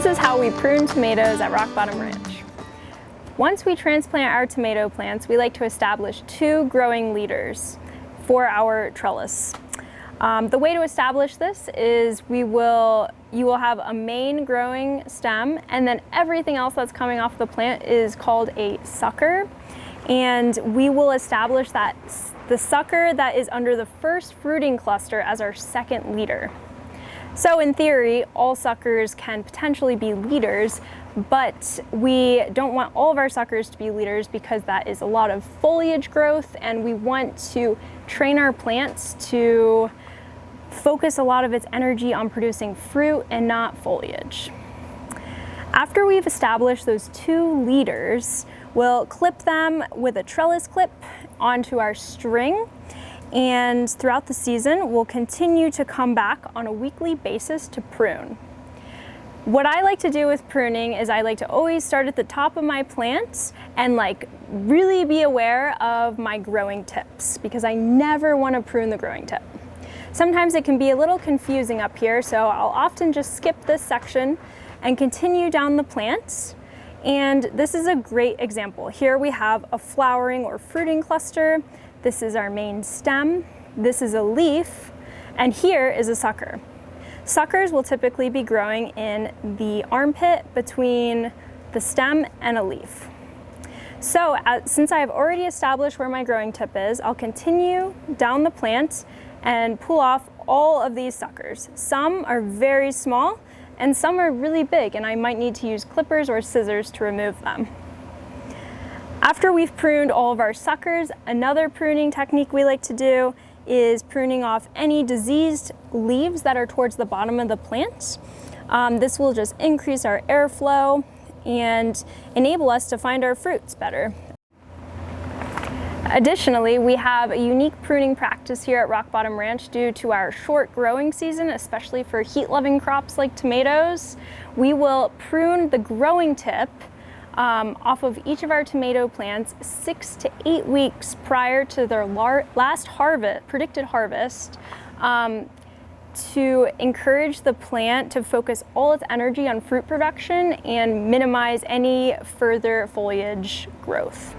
This is how we prune tomatoes at Rock Bottom Ranch. Once we transplant our tomato plants, we like to establish 2 growing leaders for our trellis. The way to establish this is you will have a main growing stem, and then everything else that's coming off the plant is called a sucker. And we will establish that the sucker that is under the first fruiting cluster as our second leader. So in theory, all suckers can potentially be leaders, but we don't want all of our suckers to be leaders because that is a lot of foliage growth, and we want to train our plants to focus a lot of its energy on producing fruit and not foliage. After we've established those 2 leaders, we'll clip them with a trellis clip onto our string, and throughout the season, we'll continue to come back on a weekly basis to prune. What I like to do with pruning is I like to always start at the top of my plants and really be aware of my growing tips, because I never want to prune the growing tip. Sometimes it can be a little confusing up here, so I'll often just skip this section and continue down the plants. And this is a great example. Here we have a flowering or fruiting cluster. This is our main stem. This is a leaf, and here is a sucker. Suckers will typically be growing in the armpit between the stem and a leaf. So since I've already established where my growing tip is, I'll continue down the plant and pull off all of these suckers. Some are very small and some are really big, and I might need to use clippers or scissors to remove them. After we've pruned all of our suckers, another pruning technique we like to do is pruning off any diseased leaves that are towards the bottom of the plant. This will just increase our airflow and enable us to find our fruits better. Additionally, we have a unique pruning practice here at Rock Bottom Ranch due to our short growing season, especially for heat-loving crops like tomatoes. We will prune the growing tip off of each of our tomato plants 6 to 8 weeks prior to their last predicted harvest, to encourage the plant to focus all its energy on fruit production and minimize any further foliage growth.